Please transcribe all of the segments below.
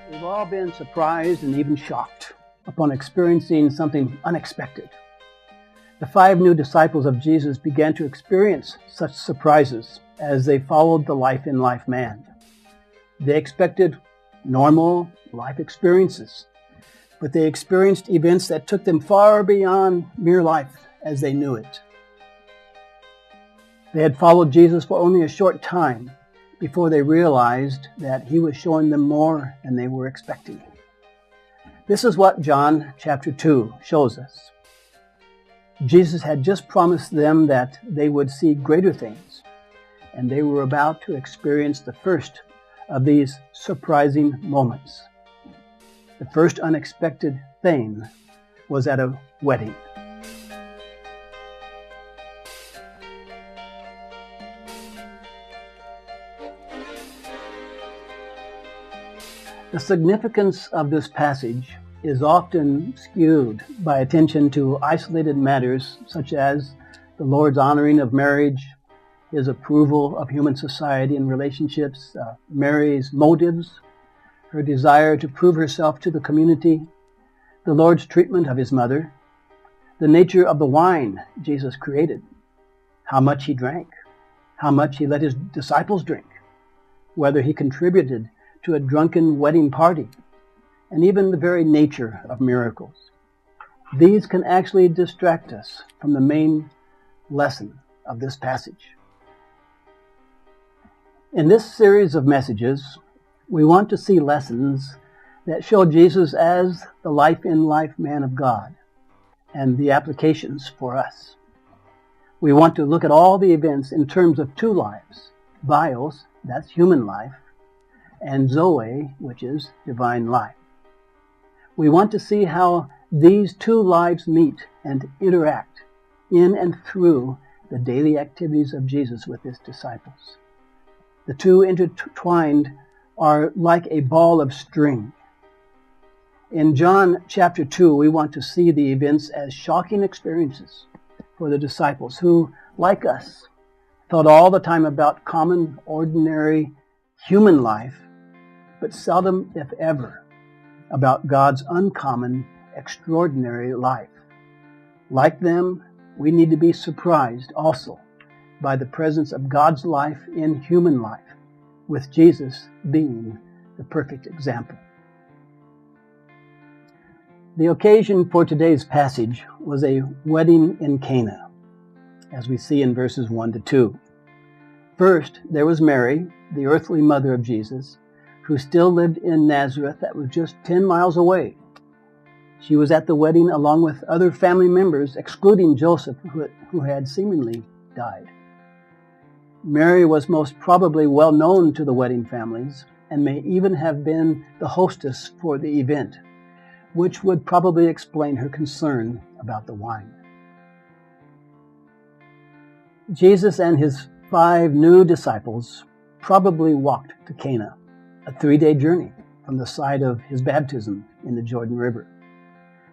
We've all been surprised and even shocked upon experiencing something unexpected. The 5 new disciples of Jesus began to experience such surprises as they followed the life-in-life man. They expected normal life experiences, but they experienced events that took them far beyond mere life as they knew it. They had followed Jesus for only a short time before they realized that he was showing them more than they were expecting. This is what John chapter 2 shows us. Jesus had just promised them that they would see greater things, and they were about to experience the first of these surprising moments. The first unexpected thing was at a wedding. The significance of this passage is often skewed by attention to isolated matters such as the Lord's honoring of marriage, his approval of human society and relationships, Mary's motives, her desire to prove herself to the community, the Lord's treatment of his mother, the nature of the wine Jesus created, how much he drank, how much he let his disciples drink, whether he contributed to a drunken wedding party, and even the very nature of miracles. These can actually distract us from the main lesson of this passage. In this series of messages, we want to see lessons that show Jesus as the life-in-life man of God and the applications for us. We want to look at all the events in terms of 2 lives, bios, that's human life, and Zoe, which is divine life. We want to see how these 2 lives meet and interact in and through the daily activities of Jesus with his disciples. The 2 intertwined are like a ball of string. In John chapter 2, we want to see the events as shocking experiences for the disciples who, like us, thought all the time about common, ordinary, human life, but seldom, if ever, about God's uncommon, extraordinary life. Like them, we need to be surprised also by the presence of God's life in human life, with Jesus being the perfect example. The occasion for today's passage was a wedding in Cana, as we see in verses 1 to 2. First, there was Mary, the earthly mother of Jesus, who still lived in Nazareth that was just 10 miles away. She was at the wedding along with other family members, excluding Joseph, who had seemingly died. Mary was most probably well known to the wedding families and may even have been the hostess for the event, which would probably explain her concern about the wine. Jesus and his 5 new disciples probably walked to Cana, a 3-day journey from the site of his baptism in the Jordan River.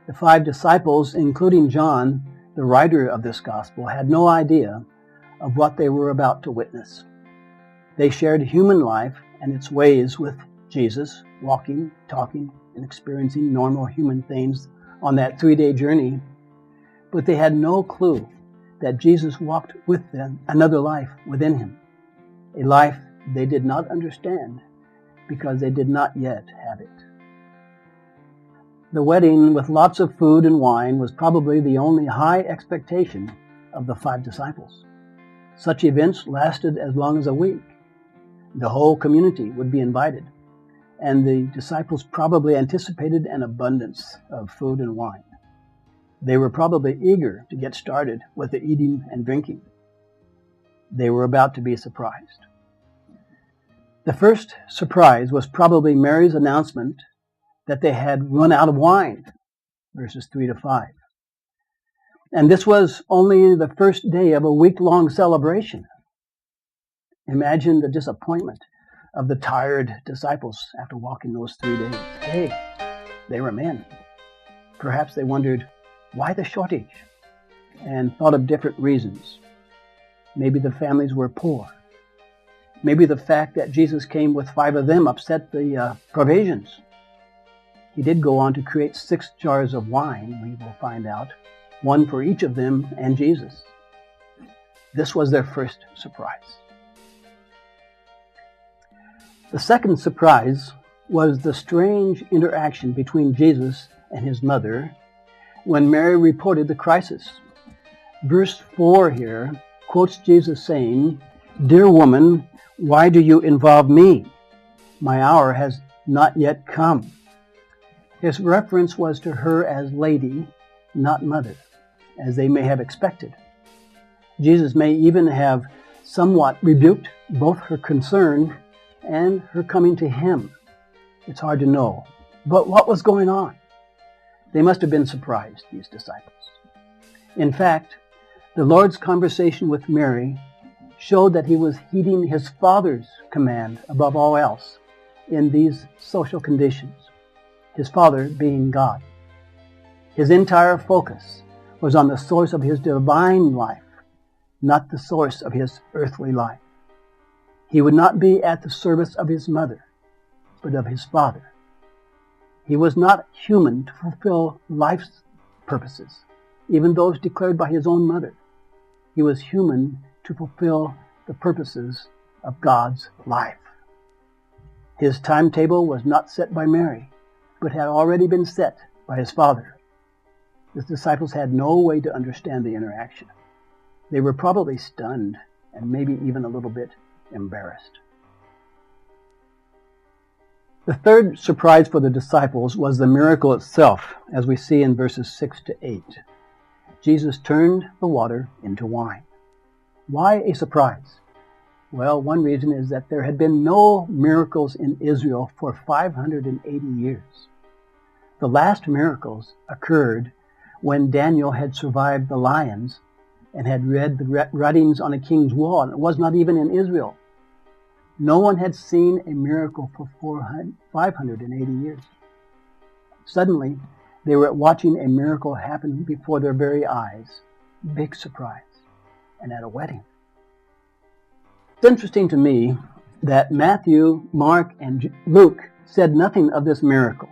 The 5 disciples, including John, the writer of this gospel, had no idea of what they were about to witness. They shared human life and its ways with Jesus, walking, talking, and experiencing normal human things on that 3-day journey, but they had no clue that Jesus walked with them another life within him, a life they did not understand because they did not yet have it. The wedding with lots of food and wine was probably the only high expectation of the 5 disciples. Such events lasted as long as a week. The whole community would be invited, and the disciples probably anticipated an abundance of food and wine. They were probably eager to get started with the eating and drinking. They were about to be surprised. The first surprise was probably Mary's announcement that they had run out of wine, verses 3 to 5. And this was only the first day of a week-long celebration. Imagine the disappointment of the tired disciples after walking those 3 days. Hey, they were men. Perhaps they wondered, why the shortage? And thought of different reasons. Maybe the families were poor. Maybe the fact that Jesus came with 5 of them upset the provisions. He did go on to create 6 jars of wine, we will find out, one for each of them and Jesus. This was their first surprise. The second surprise was the strange interaction between Jesus and his mother when Mary reported the crisis. Verse 4 here quotes Jesus saying, "Dear woman, why do you involve me? My hour has not yet come." His reference was to her as lady, not mother, as they may have expected. Jesus may even have somewhat rebuked both her concern and her coming to him. It's hard to know. But what was going on? They must have been surprised, these disciples. In fact, the Lord's conversation with Mary showed that he was heeding his Father's command above all else in these social conditions, his Father being God. His entire focus was on the source of his divine life, not the source of his earthly life. He would not be at the service of his mother, but of his Father. He was not human to fulfill life's purposes, even those declared by his own mother. He was human to fulfill the purposes of God's life. His timetable was not set by Mary, but had already been set by his Father. The disciples had no way to understand the interaction. They were probably stunned and maybe even a little bit embarrassed. The third surprise for the disciples was the miracle itself, as we see in verses 6 to 8. Jesus turned the water into wine. Why a surprise? Well, one reason is that there had been no miracles in Israel for 580 years. The last miracles occurred when Daniel had survived the lions and had read the writings on a king's wall, and it was not even in Israel. No one had seen a miracle for 580 years. Suddenly, they were watching a miracle happen before their very eyes. Big surprise. And at a wedding. It's interesting to me that Matthew, Mark, and Luke said nothing of this miracle,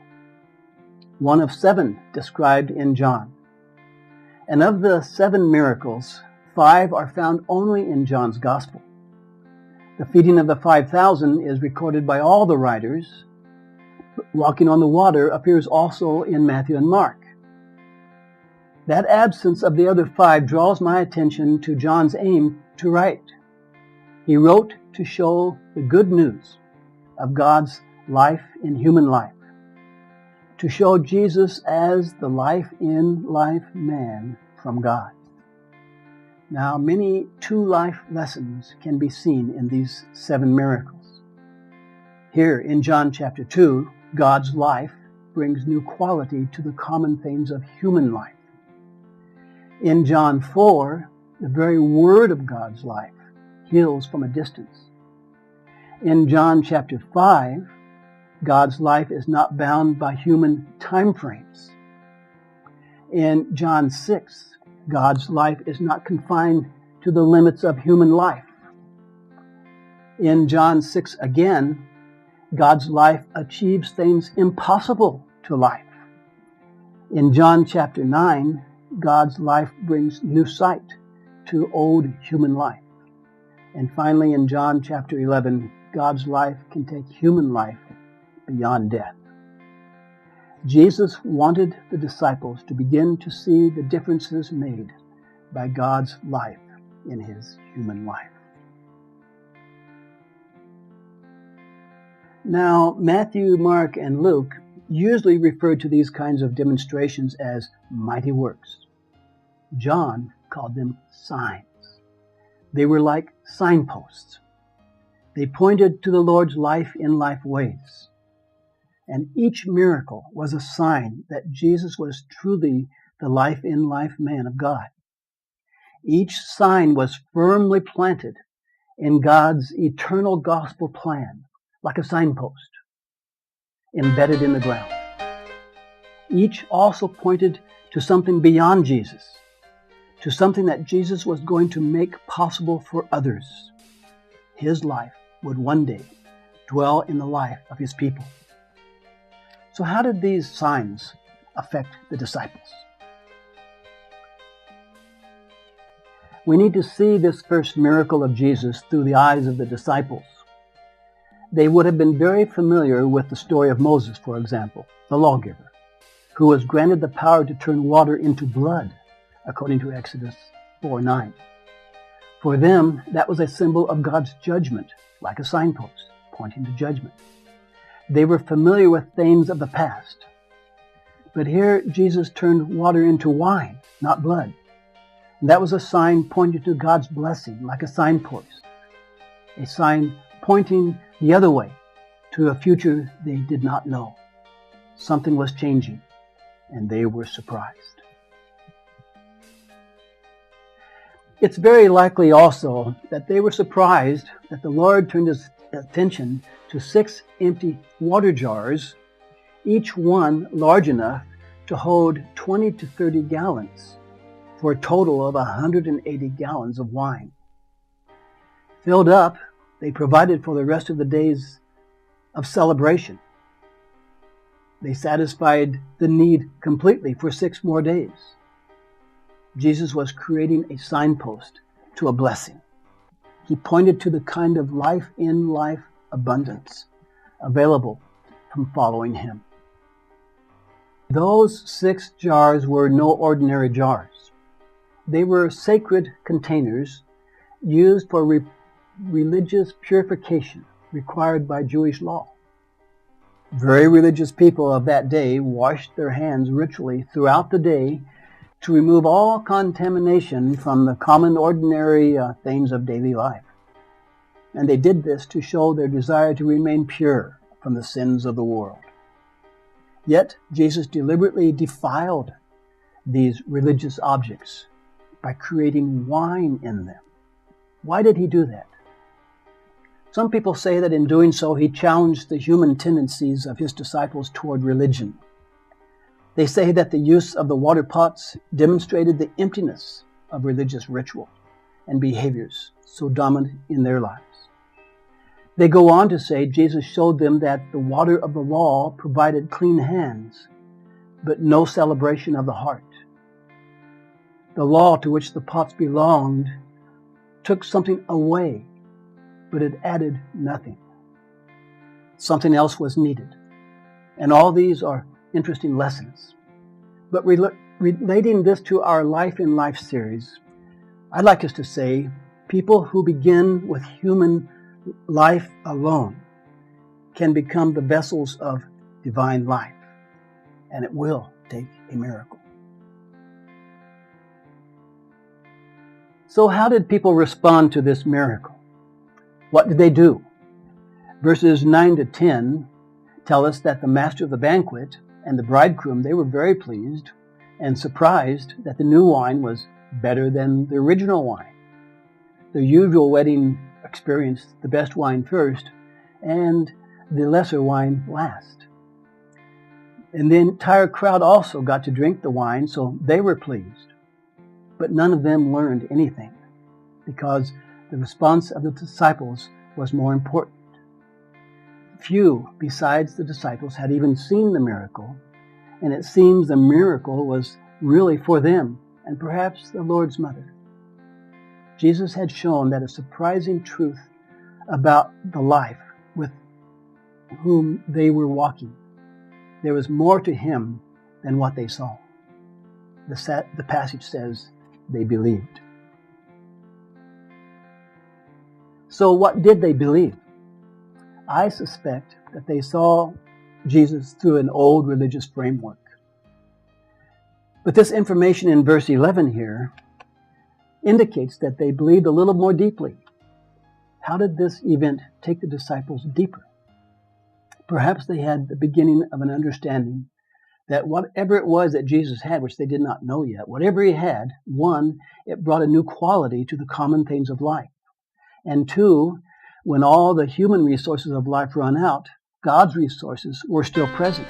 one of 7 described in John. And of the 7 miracles, 5 are found only in John's Gospel. The feeding of the 5,000 is recorded by all the writers. Walking on the water appears also in Matthew and Mark. That absence of the other 5 draws my attention to John's aim to write. He wrote to show the good news of God's life in human life, to show Jesus as the life-in-life man from God. Now, many 2-life lessons can be seen in these 7 miracles. Here in John chapter 2, God's life brings new quality to the common things of human life. In John 4, the very word of God's life heals from a distance. In John chapter 5, God's life is not bound by human time frames. In John 6, God's life is not confined to the limits of human life. In John 6 again, God's life achieves things impossible to life. In John chapter 9, God's life brings new sight to old human life. And finally, in John chapter 11, God's life can take human life beyond death. Jesus wanted the disciples to begin to see the differences made by God's life in his human life. Now, Matthew, Mark, and Luke usually refer to these kinds of demonstrations as mighty works. John called them signs. They were like signposts. They pointed to the Lord's life-in-life ways. And each miracle was a sign that Jesus was truly the life-in-life man of God. Each sign was firmly planted in God's eternal gospel plan, like a signpost, embedded in the ground. Each also pointed to something beyond Jesus, to something that Jesus was going to make possible for others. His life would one day dwell in the life of his people. So how did these signs affect the disciples? We need to see this first miracle of Jesus through the eyes of the disciples. They would have been very familiar with the story of Moses, for example, the lawgiver, who was granted the power to turn water into blood, according to Exodus 4:9. For them, that was a symbol of God's judgment, like a signpost, pointing to judgment. They were familiar with things of the past. But here, Jesus turned water into wine, not blood. And that was a sign pointing to God's blessing, like a signpost. A sign pointing the other way, to a future they did not know. Something was changing, and they were surprised. It's very likely also that they were surprised that the Lord turned his attention to 6 empty water jars, each one large enough to hold 20 to 30 gallons, for a total of 180 gallons of wine. Filled up, they provided for the rest of the days of celebration. They satisfied the need completely for 6 more days. Jesus was creating a signpost to a blessing. He pointed to the kind of life-in-life abundance available from following him. Those 6 jars were no ordinary jars. They were sacred containers used for religious purification required by Jewish law. Very religious people of that day washed their hands ritually throughout the day to remove all contamination from the common, ordinary things of daily life. And they did this to show their desire to remain pure from the sins of the world. Yet, Jesus deliberately defiled these religious objects by creating wine in them. Why did he do that? Some people say that in doing so, he challenged the human tendencies of his disciples toward religion. They say that the use of the water pots demonstrated the emptiness of religious ritual and behaviors so dominant in their lives. They go on to say Jesus showed them that the water of the law provided clean hands, but no celebration of the heart. The law to which the pots belonged took something away, but it added nothing. Something else was needed. And all these are interesting lessons. But relating this to our Life in Life series, I'd like us to say, people who begin with human life alone can become the vessels of divine life, and it will take a miracle. So how did people respond to this miracle? What did they do? Verses 9 to 10 tell us that the master of the banquet and the bridegroom, they were very pleased and surprised that the new wine was better than the original wine. The usual wedding experienced the best wine first and the lesser wine last. And the entire crowd also got to drink the wine, so they were pleased. But none of them learned anything because the response of the disciples was more important. Few besides the disciples had even seen the miracle, and it seems the miracle was really for them and perhaps the Lord's mother. Jesus had shown that a surprising truth about the life with whom they were walking. There was more to him than what they saw. The passage says they believed. So what did they believe? I suspect that they saw Jesus through an old religious framework. But this information in verse 11 here indicates that they believed a little more deeply. How did this event take the disciples deeper? Perhaps they had the beginning of an understanding that whatever it was that Jesus had, which they did not know yet, whatever he had, 1, it brought a new quality to the common things of life. And 2, when all the human resources of life run out, God's resources were still present.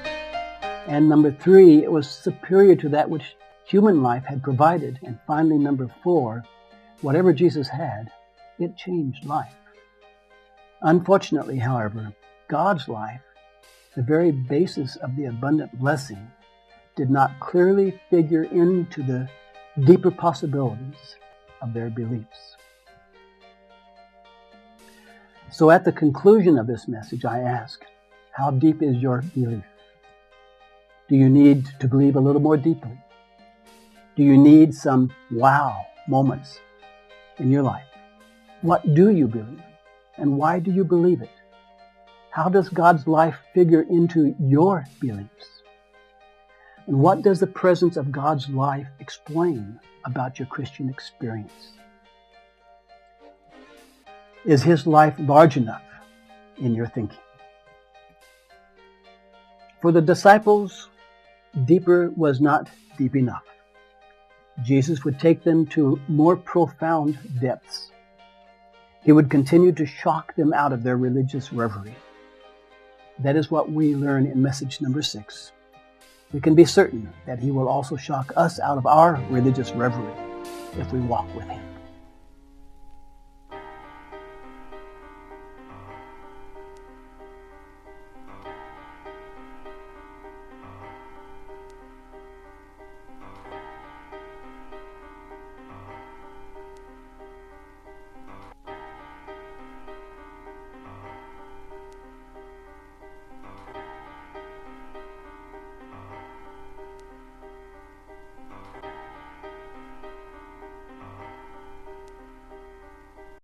And number 3, it was superior to that which human life had provided. And finally, number 4, whatever Jesus had, it changed life. Unfortunately, however, God's life the very basis of the abundant blessing did not clearly figure into the deeper possibilities of their beliefs. So at the conclusion of this message, I ask, how deep is your belief? Do you need to believe a little more deeply? Do you need some wow moments in your life? What do you believe? And why do you believe it? How does God's life figure into your beliefs? And what does the presence of God's life explain about your Christian experience? Is His life large enough in your thinking? For the disciples, deeper was not deep enough. Jesus would take them to more profound depths. He would continue to shock them out of their religious reverie. That is what we learn in message number 6. We can be certain that He will also shock us out of our religious reverie if we walk with Him.